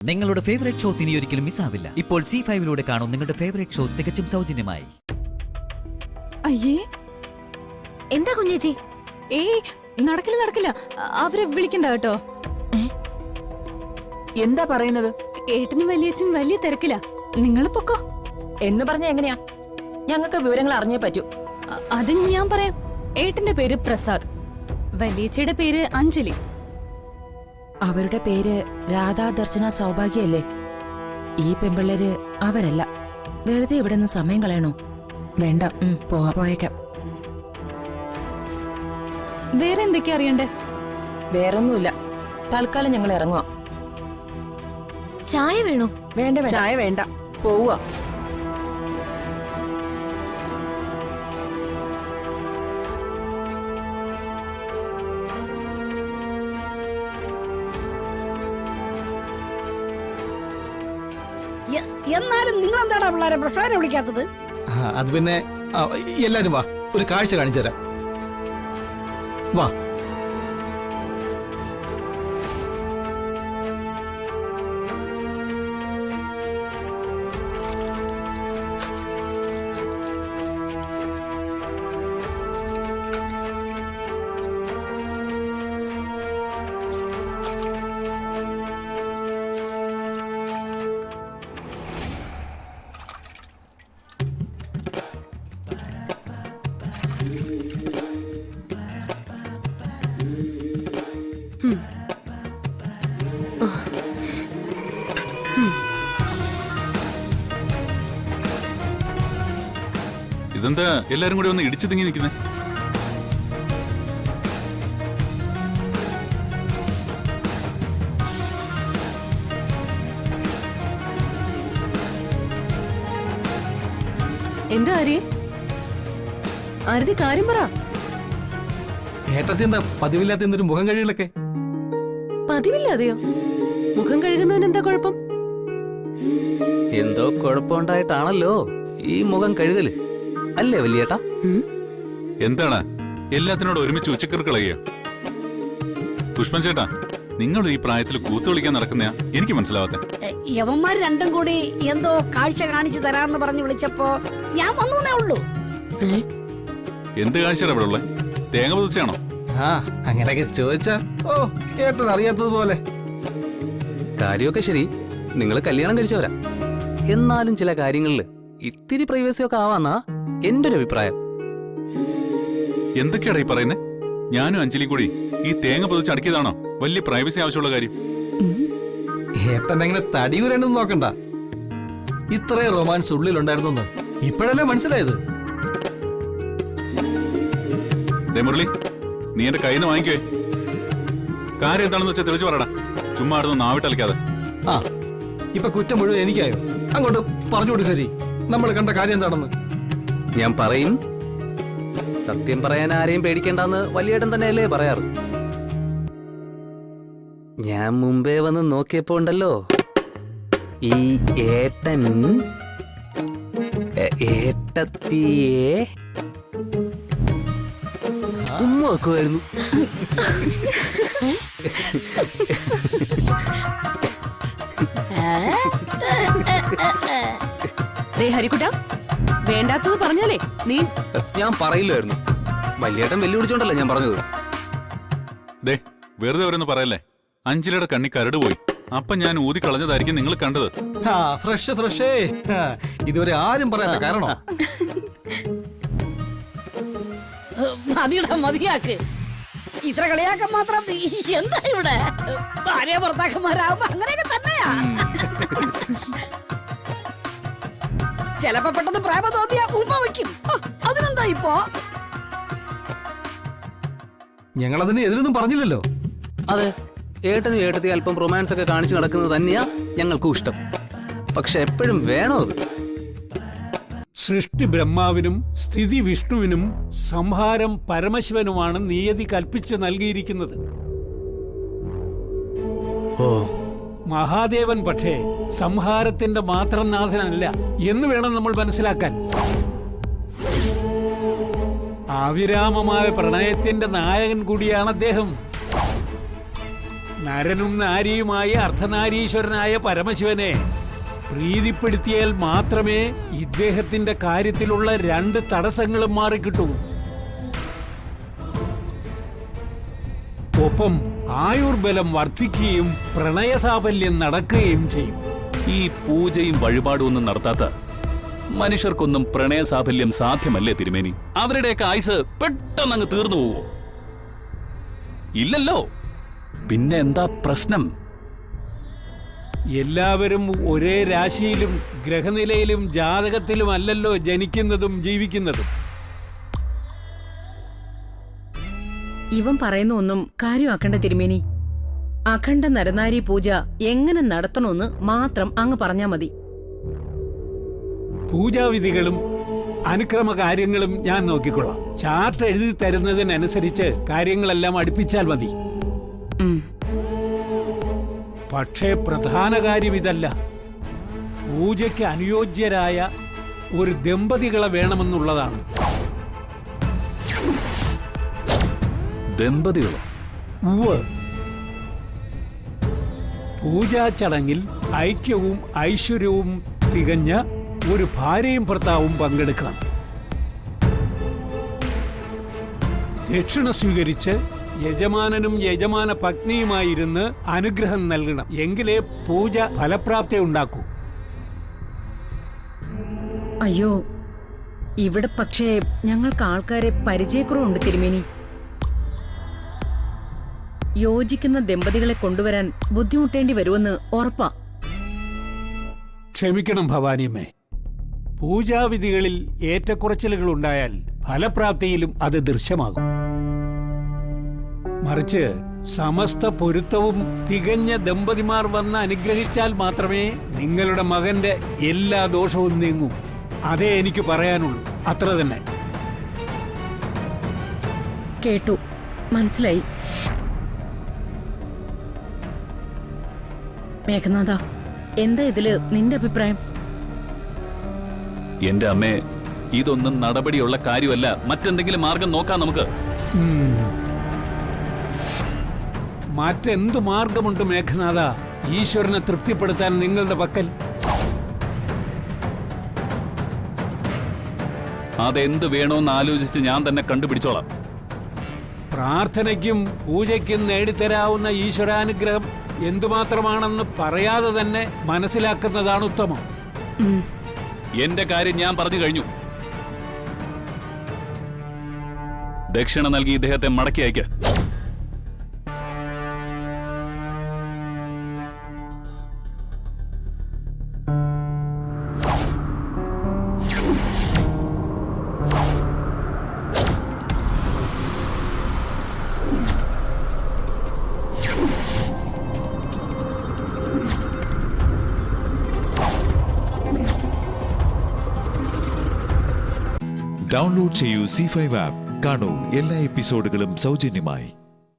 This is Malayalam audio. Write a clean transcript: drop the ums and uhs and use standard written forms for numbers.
നിങ്ങളുടെ ഫേവറേറ്റ് ഷോസ് ഇനി ഒരിക്കലും മിസ്സാവില്ല. ഇപ്പോൾ C5 കാണും നിങ്ങളുടെ ഫേവറേറ്റ് ഷോ തികച്ചും സൗജന്യമായി. അയ്യേ, എന്താ കുഞ്ഞേച്ചി? ഏയ്, നടക്കില്ല. അവരെ വിളിക്കണ്ട കേട്ടോ. എന്താ പറയുന്നത്? ഏട്ടനും വലിയച്ഛനും വലിയ തിരക്കില്ല. നിങ്ങൾ പൊക്കോ എന്ന് പറഞ്ഞ എങ്ങനെയാ? ഞങ്ങൾക്ക് വിവരങ്ങൾ അറിഞ്ഞേ പറ്റൂ. അത് ഞാൻ പറയാം. ഏട്ടന്റെ പേര് പ്രസാദ്, വലിയച്ചയുടെ പേര് അഞ്ജലി. അവരുടെ പേര് രാധാ, ദർശന, സൗഭാഗ്യല്ലേ? ഈ പെമ്പിള്ളേര് അവരല്ല. വെറുതെ ഇവിടെ നിന്ന് സമയം കളയണോ? വേണ്ട, പോയേക്കാം. വേറെ എന്തൊക്കെയാ അറിയണ്ടേ? വേറൊന്നുമില്ല, തൽക്കാലം ഞങ്ങൾ ഇറങ്ങുക. ചായ വേണോ? വേണ്ട, ചായ വേണ്ട, പോവുക. എന്നാലും നിങ്ങൾ എന്താടാ പിള്ളേരെ പ്രസാദനെ വിളിക്കാത്തത്? അത് പിന്നെ എല്ലാരും വാ, ഒരു കാഴ്ച കാണിച്ചു തരാം. വാ. ഇതെന്താ എല്ലാരും കൂടി ഒന്ന് ഇടിച്ചു തിങ്ങി നിൽക്കുന്നേ? എന്താ ആരതി കാര്യം പറ. ഏട്ടത്തി എന്താ പതിവില്ലാത്ത എന്തൊരു മുഖം കഴികളൊക്കെ? പതിവില്ലാതെയോ? മുഖം കഴുകുന്നതിന് എന്താ കുഴപ്പം? എന്തോ കുഴപ്പമുണ്ടായിട്ടാണല്ലോ ഈ മുഖം കഴുകല്, അല്ലേ വലിയേട്ടാ? എന്താണ് എല്ലാത്തിനോടും ഒരുമിച്ച് ഉച്ചക്കറുകളയ്യ? പുഷ്പൻ ചേട്ടാ, നിങ്ങൾ ഈ പ്രായത്തിൽ കൂത്തു വിളിക്കാൻ നടക്കുന്നയാ എനിക്ക് മനസ്സിലാവാത്ത. യവന്മാർ രണ്ടും കൂടി എന്തോ കാഴ്ച കാണിച്ചു തരാന്ന് പറഞ്ഞു വിളിച്ചപ്പോ ഞാൻ വന്നേ ഉള്ളൂ. എന്ത് കാഴ്ചയാണ് ഇവിടെ ഉള്ളത്? തേങ്ങ പൊതിച്ചാണോ? അങ്ങനെയൊക്കെ ചോദിച്ചാ ഏട്ടൻ അറിയാത്തതുപോലെ. കാര്യമൊക്കെ ശരി, നിങ്ങൾ കല്യാണം കഴിച്ചവരാ. എന്നാലും ചില കാര്യങ്ങളില് ഇത്തിരി പ്രൈവസി ഒക്കെ ആവാന്നാ എന്റെ ഒരു അഭിപ്രായം. എന്തൊക്കെയാടാ ഈ പറയുന്നേ? ഞാനും അഞ്ജലി കൂടി ഈ തേങ്ങ പൊതിച്ച് അടക്കിയതാണോ വലിയ പ്രൈവസി ആവശ്യമുള്ള കാര്യം? ഏട്ടൻ എങ്ങനെ തടിയൂരണ്ടെന്ന് നോക്കണ്ട. ഇത്രയും റൊമാൻസ് ഉള്ളിലുണ്ടായിരുന്നു ഇപ്പോഴല്ലേ മനസ്സിലായത്. മുരളി, നീ എന്റെ കയ്യിൽ നിന്ന് വാങ്ങിക്കേ. കാര്യം എന്താണെന്ന് വെച്ചാൽ തെളിച്ചു പറയടാ, ചുമ്മാ അടുത്ത് നാവിട്ടലിക്കാതെ. ഇപ്പൊ കുറ്റം മുഴുവൻ എനിക്കായോ? അങ്ങോട്ട് പറഞ്ഞു കൊടുക്കരി, നമ്മൾ കണ്ട കാര്യം എന്താണെന്ന്. ഞാൻ പറയും. സത്യം പറയാൻ ആരെയും പേടിക്കേണ്ടെന്ന് വലിയേട്ടൻ തന്നെയല്ലേ പറയാറ്. ഞാൻ മുമ്പേ വന്ന് നോക്കിയപ്പോ ഉണ്ടല്ലോ, ഈ ഏട്ടൻ ഏട്ടത്തിയെ ഉമ്മ വെക്കുമായിരുന്നു. ഹരിക്കുട്ട, വേണ്ടാത്തത് പറഞ്ഞാലേ നീ. ഞാൻ പറയില്ലായിരുന്നു. വലിയേട്ടൻ വെല്ലുവിളിച്ചോണ്ടല്ലേ ഞാൻ പറഞ്ഞത്. ദേ, വെറുതെ ഓരോന്ന് പറയല്ലേ. അഞ്ജലിയുടെ കണ്ണി കരട് പോയി. അപ്പൊ ഞാൻ ഊതി കളഞ്ഞതായിരിക്കും നിങ്ങൾ കണ്ടത്. ഫ്രഷേ ഇതുവരെ ആരും പറയാത്ത കാരണോ? മതിയാക്ക്. ഇത്ര കളിയാക്കാൻ മാത്രം എന്താ ഇവിടെ? ഭാര്യ ഭർത്താക്കന്മാരാകുമ്പോ അങ്ങനെയൊക്കെ തന്നെയാ. ചിലപ്പോ പെട്ടെന്ന് പ്രേമ തോന്നിയ ഉമ്മ വയ്ക്കും. അതിനെന്താ ഇപ്പോ? ഞങ്ങളതിന് എതിരൊന്നും പറഞ്ഞില്ലല്ലോ. അതെ, ഏട്ടനും ഏട്ടത്തി അല്പം റൊമാൻസ് ഒക്കെ കാണിച്ചു നടക്കുന്നത് തന്നെയാ ഞങ്ങൾക്കും ഇഷ്ടം. പക്ഷെ എപ്പോഴും വേണോ അത്? സൃഷ്ടി ബ്രഹ്മാവിനും സ്ഥിതി വിഷ്ണുവിനും സംഹാരം പരമശിവനുമാണ് നിയതി കൽപ്പിച്ച് നൽകിയിരിക്കുന്നത്. മഹാദേവൻ പക്ഷേ സംഹാരത്തിന്റെ മാത്രം നാഥനല്ല എന്ന് വേണം നമ്മൾ മനസ്സിലാക്കാൻ. അവിരാമമായ പ്രണയത്തിന്റെ നായകൻ കൂടിയാണ് അദ്ദേഹം. നരനും നാരിയുമായ അർദ്ധനാരീശ്വരനായ പരമശിവനെ പ്രീതിപ്പെടുത്തിയാൽ മാത്രമേ ഇദ്ദേഹത്തിന്റെ കാര്യത്തിലുള്ള 2 തടസ്സങ്ങളും മാറിക്കിട്ടൂ. ഒപ്പം ആയുർബലം വർദ്ധിക്കുകയും പ്രണയസാഫല്യം നടക്കുകയും ചെയ്യും. ഈ പൂജയും വഴിപാടും ഒന്നും നടത്താത്ത മനുഷ്യർക്കൊന്നും പ്രണയ സാഫല്യം സാധ്യമല്ലേ തിരുമേനി? അവരുടെയൊക്കെ ആയുസ് പെട്ടെന്ന് അങ്ങ് തീർന്നു പോവോ? ഇല്ലല്ലോ. പിന്നെ എന്താ പ്രശ്നം? എല്ലാവരും ഒരേ രാശിയിലും ഗ്രഹനിലയിലും ജാതകത്തിലും അല്ലല്ലോ ജനിക്കുന്നതും ജീവിക്കുന്നതും. ഇവൻ പറയുന്ന ഒന്നും കാര്യമാക്കണ്ട തിരുമേനി. അഖണ്ഡ നരനാരി പൂജ എങ്ങനെ നടത്തണമെന്ന് മാത്രം അങ്ങ് പറഞ്ഞാ മതി. പൂജാവിധികളും അനുക്രമ കാര്യങ്ങളും ഞാൻ നോക്കിക്കൊള്ളാം. ചാർട്ട് എഴുതി തരുന്നതിനനുസരിച്ച് കാര്യങ്ങളെല്ലാം അടുപ്പിച്ചാൽ മതി. പക്ഷേ പ്രധാന കാര്യം ഇതല്ല. പൂജയ്ക്ക് അനുയോജ്യരായ ഒരു ദമ്പതികളെ വേണമെന്നുള്ളതാണ്. ദമ്പതികളോ? ഉവ്വ്. പൂജാ ചടങ്ങിൽ ഐക്യവും ഐശ്വര്യവും തികഞ്ഞ ഒരു ഭാര്യയും ഭർത്താവും പങ്കെടുക്കണം. ദക്ഷിണ സ്വീകരിച്ച് യജമാനനും യജമാന പത്നിയുമായിരുന്ന് അനുഗ്രഹം നൽകണം. എങ്കിലേ പൂജ ഫലപ്രാപ്തി ഉണ്ടാക്കൂ. അയ്യോ, ഇവിടെ പക്ഷേ ഞങ്ങൾക്ക് ആൾക്കാരെ പരിചയക്കുറവുണ്ട് തിരുമേനി. യോജിക്കുന്ന ദമ്പതികളെ കൊണ്ടുവരാൻ ബുദ്ധിമുട്ടേണ്ടി വരുമെന്ന് ഉറപ്പാ. ക്ഷമിക്കണം ഭവാനിയമ്മേ. പൂജാവിധികളിൽ ഏറ്റക്കുറച്ചിലുകൾ ഉണ്ടായാൽ ഫലപ്രാപ്തിയിലും അത് ദൃശ്യമാകും. മറിച്ച് സമസ്ത പൊരുത്തവും തികഞ്ഞ ദമ്പതിമാർ വന്ന് അനുഗ്രഹിച്ചാൽ മാത്രമേ നിങ്ങളുടെ മകന്റെ എല്ലാ ദോഷവും നീങ്ങൂ. അതേ എനിക്ക് പറയാനുള്ളൂ. അത്ര തന്നെ. കേട്ടു, മനസ്സിലായി. മേഘനാഥ, എന്താ ഇതില് നിന്റെ അഭിപ്രായം? എന്റെ അമ്മേ, ഇതൊന്നും നടപടിയുള്ള കാര്യമല്ല. മറ്റെന്തെങ്കിലും മാർഗം നോക്കാം നമുക്ക്. മറ്റെന്തു മാർഗമുണ്ട് മേഘനാഥ? ഈശ്വരനെ തൃപ്തിപ്പെടുത്താൻ നിങ്ങളുടെ പക്കൽ? അതെന്ത് വേണോന്ന് ആലോചിച്ച് ഞാൻ തന്നെ കണ്ടുപിടിച്ചോളാം. പ്രാർത്ഥനയ്ക്കും പൂജയ്ക്കും നേടിത്തരാവുന്ന ഈശ്വരാനുഗ്രഹം എന്തുമാത്രമാണെന്ന് പറയാതെ തന്നെ മനസ്സിലാക്കുന്നതാണ് ഉത്തമം. എന്റെ കാര്യം ഞാൻ പറഞ്ഞു കഴിഞ്ഞു. ദക്ഷിണ നൽകി ഇദ്ദേഹത്തെ മടക്കി അയക്ക. ഡൗൺലോഡ് ചെയ്യൂ C5 ആപ്പ്. കാണൂ എല്ലാ എപ്പിസോഡുകളും സൗജന്യമായി.